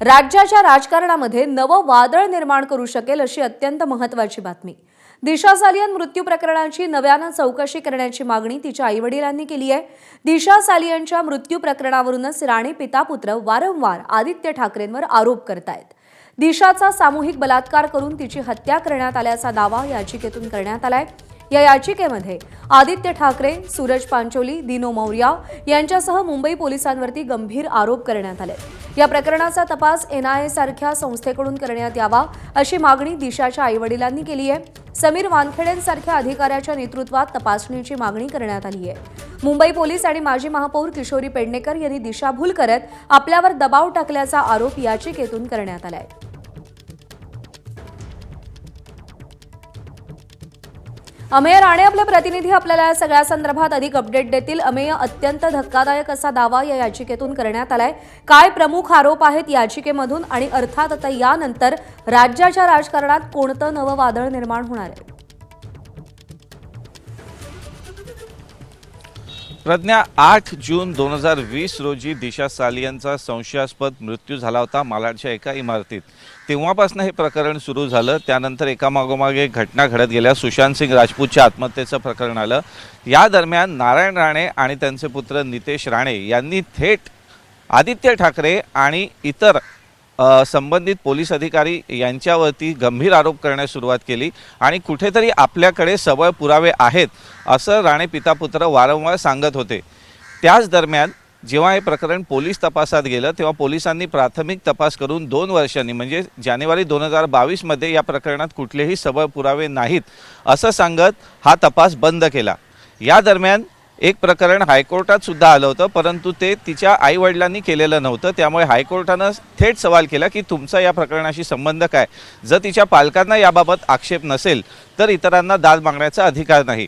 राज्याच्या राजकारणामध्ये नवं वादळ निर्माण करू शकेल अशी अत्यंत महत्त्वाची बातमी। दिशा सालियन मृत्यू प्रकरणाची नव्यानं चौकशी करण्याची मागणी तिच्या आईवडिलांनी केली आहे। दिशा सालियनच्या मृत्यू प्रकरणावरूनच राणे पिता पुत्र वारंवार आदित्य ठाकरेंवर आरोप करतायत। दिशाचा सामूहिक बलात्कार करून तिची हत्या करण्यात आल्याचा दावा याचिकेतून करण्यात आलाय। या याचिकेमध्ये आदित्य ठाकरे, सूरज पांचोली, दिनो मौर्या यांच्यासह मुंबई पोलिसांवरती गंभीर आरोप करण्यात आले। या प्रकरणाचा तपास NIA सारख्या संस्थेकडून करण्यात यावा अशी मागणी दिशाच्या आईवडिलांनी केली आहे। समीर वानखेडेंसारख्या अधिकाऱ्याच्या नेतृत्वात तपासणीची मागणी करण्यात आली आहे। मुंबई पोलीस आणि माजी महापौर किशोरी पेडणेकर यांनी दिशाभूल करत आपल्यावर दबाव टाकल्याचा आरोप याचिकेतून करण्यात आलाय। अमेय राणे आपले प्रतिनिधी आपल्याला या सगळ्या संदर्भात अधिक अपडेट देतील। अमेय, अत्यंत धक्कादायक असा दावा या याचिकेतून करण्यात आलाय। काय प्रमुख आरोप आहेत याचिकेमधून आणि अर्थात आता यानंतर राज्याच्या राजकारणात कोणतं नवं वादळ निर्माण होणार आहे? प्रज्ञा, 8 जून 2020 रोजी दिशा सालियनचा संशयास्पद मृत्यू झाला होता मालाडच्या एका इमारतीत। तेव्हापासून हे प्रकरण सुरू झालं। त्यानंतर एकामागोमाग एक घटना घडत गेल्या। सुशांत सिंग राजपूतच्या आत्महत्येचं प्रकरण आलं। या दरम्यान नारायण राणे आणि त्यांचे पुत्र नितेश राणे यांनी थेट आदित्य ठाकरे आणि इतर संबंधित पोलीस अधिकारी यांच्यावरती गंभीर आरोप करण्यास सुरुवात केली आणि कुठेतरी आपल्याकडे सबळ पुरावे आहेत असं राणे पिता पुत्र वारंवार सांगत होते। त्याच दरम्यान जेव्हा हे प्रकरण पोलीस तपासात गेलं तेव्हा पोलिसांनी प्राथमिक तपास करून 2 वर्षांनी म्हणजे जानेवारी 2022 मध्ये या प्रकरणात कुठलेही सबळ पुरावे नाहीत असं सांगत हा तपास बंद केला। या दरम्यान एक प्रकरण हायकोर्टात सुद्धा आलं होतं, परंतु ते तिच्या आईवडिलांनी केलेलं नव्हतं। त्यामुळे हायकोर्टानं थेट सवाल केला की तुमचा या प्रकरणाशी संबंध काय? जर तिच्या पालकांना याबाबत आक्षेप नसेल तर इतरांना दाद मागण्याचा अधिकार नाही।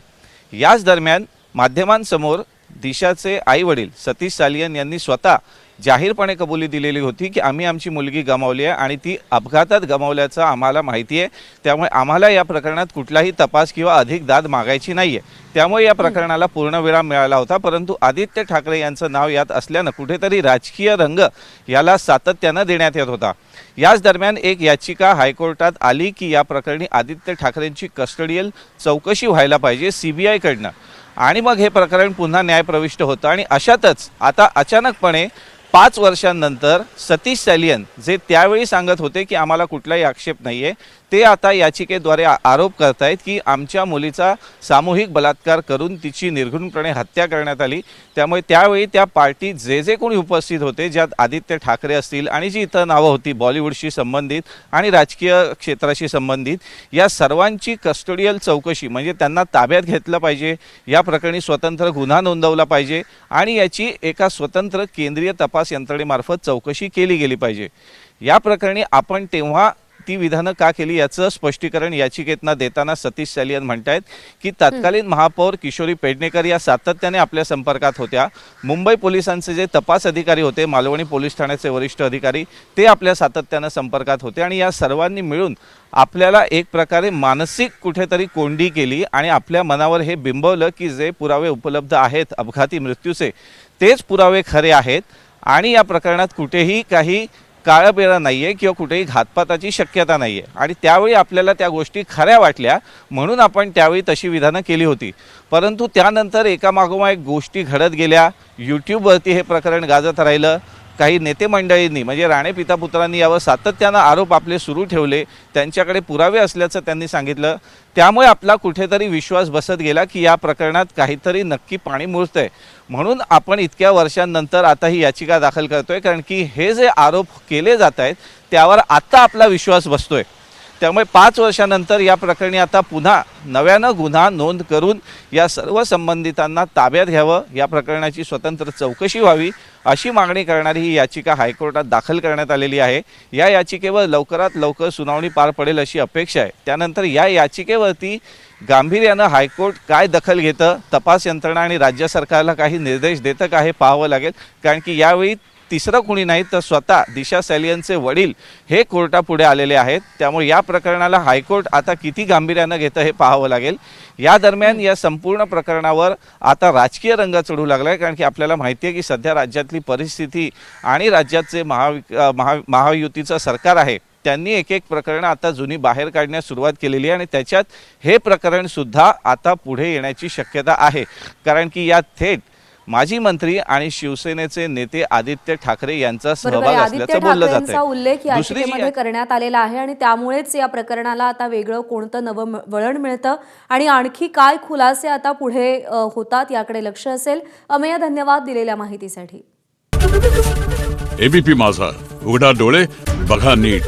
याच दरम्यान माध्यमांसमोर दिशाचे आईवडील सतीश सालियन यांनी स्वतः जाहीरपणे कबुली दिलेली होती की आम्ही आमची मुलगी गमावली आहे आणि ती अपघातात गमावल्याचं आम्हाला माहिती आहे। त्यामुळे आम्हाला या प्रकरणात कुठलाही तपास किंवा अधिक दाद मागायची नाही आहे। त्यामुळे या प्रकरणाला पूर्णविराम मिळाला होता। परंतु आदित्य ठाकरे यांचं नाव यात असल्यानं कुठेतरी राजकीय रंग याला सातत्यानं देण्यात येत होता। याच दरम्यान एक याचिका हायकोर्टात आली की या प्रकरणी आदित्य ठाकरेंची कस्टडियल चौकशी व्हायला पाहिजे CBI कडनं आणि मग हे प्रकरण पुन्हा न्यायप्रविष्ट होतं। आणि अशातच आता अचानकपणे 5 वर्षांनंतर सतीश सालियन जे त्यावेळी सांगत होते की आम्हाला कुठलाही आक्षेप नाही आहे, ते आता याचिकेद्वारे आरोप करतायत की आमच्या मुलीचा सामूहिक बलात्कार करून तिची निर्घृणपणे हत्या करण्यात आली। त्यामुळे त्यावेळी त्या पार्टीत जे कोणी उपस्थित होते, ज्यात आदित्य ठाकरे असतील आणि जी इतर नावं होती बॉलिवूडशी संबंधित आणि राजकीय क्षेत्राशी संबंधित, या सर्वांची कस्टोडियल चौकशी म्हणजे त्यांना ताब्यात घेतलं पाहिजे, या प्रकरणी स्वतंत्र गुन्हा नोंदवला पाहिजे आणि याची एका स्वतंत्र केंद्रीय तपास यंत्रणेमार्फत चौकशी केली गेली पाहिजे। या प्रकरणी आपण तेव्हा ती विधानं का केली याचं स्पष्टीकरण याचिकेतनं देताना सतीश सालियन म्हणतायत की तत्कालीन महापौर किशोरी पेडणेकर या सातत्याने आपल्या संपर्कात होत्या। मुंबई पोलिसांचे जे तपास अधिकारी होते, मालवणी पोलीस ठाण्याचे वरिष्ठ अधिकारी, ते आपल्या सातत्यानं संपर्कात होते आणि या सर्वांनी मिळून आपल्याला एक प्रकारे मानसिक कुठेतरी कोंडी केली आणि आपल्या मनावर हे बिंबवलं की जे पुरावे उपलब्ध आहेत अपघाती मृत्यूचे तेच पुरावे खरे आहेत आणि या प्रकरणात कुठेही काही काळबेरा नाही आहे किंवा कुठेही घातपाताची शक्यता नाही आहे। आणि त्यावेळी आपल्याला त्या गोष्टी खऱ्या वाटल्या म्हणून आपण त्यावेळी तशी विधानं केली होती। परंतु त्यानंतर एकामागोमाग एक गोष्टी घडत गेल्या। यूट्यूबवरती हे प्रकरण गाजत राहिलं। काही नेते मंडळींनी म्हणजे राणे पिता पुत्रांनी यावर सातत्यानं आरोप आपले सुरू ठेवले। त्यांच्याकडे पुरावे असल्याचं त्यांनी सांगितलं। त्यामुळे आपला कुठेतरी विश्वास बसत गेला की या प्रकरणात काहीतरी नक्की पाणी मुरतंय। म्हणून आपण इतक्या वर्षांनंतर आता ही याचिका दाखल करतोय, कारण की हे जे आरोप केले जात आहेत त्यावर आता आपला विश्वास बसतोय। त्यामुळे 5 वर्षांनंतर या प्रकरणी आता पुन्हा नव्यानं गुन्हा नोंद करून या सर्व संबंधितांना ताब्यात घ्यावं, या प्रकरणाची स्वतंत्र चौकशी व्हावी अशी मागणी करणारी ही याचिका हायकोर्टात दाखल करण्यात आलेली आहे। या याचिकेवर लवकरात लवकर सुनावणी पार पडेल अशी अपेक्षा आहे। त्यानंतर या याचिकेवरती गांभीर्यानं हायकोर्ट काय दखल घेतं, तपास यंत्रणा आणि राज्य सरकारला काही निर्देश देतं का हे पाहावं लागेल, कारण की यावेळी तिसरं कोणी नाही तर स्वतः दिशा सालियनचे वडील हे कोर्टापुढे आलेले आहेत. त्यामुळे या प्रकरणाला हायकोर्ट आता किती गांभीर्यानं घेतं हे पाहावं लागेल. या दरम्यान या संपूर्ण प्रकरणावर आता राजकीय रंग चढू लागला आहे, कारण की आपल्याला माहिती आहे की सध्या राज्यातली परिस्थिती आणि राज्याचे महायुतीचं सरकार आहे त्यांनी एक एक प्रकरणं आता जुनी बाहेर काढण्यास सुरुवात केलेली आहे आणि त्याच्यात हे प्रकरण सुद्धा आता पुढे येण्याची शक्यता आहे. कारण की यात थेट माजी मंत्री आणि शिवसेनेचे नेते आदित्य ठाकरे यांचा बरोबर सहभाग आहे. आदित्य असल्याचं बोललं जात ठाकरेंचा उल्लेख आहे. दुसरी याचिकेमध्ये करण्यात आलेला आहे आणि त्यामुळेच या प्रकरणाला आता वेगळं कोणतं नवं वळण मिळतं आणि आणखी काय खुलासे आता पुढे होतात याकडे लक्ष असेल. अमेय, धन्यवाद दिलेल्या माहितीसाठी. एबीपी माझा, उघडा डोळे बघा नीट.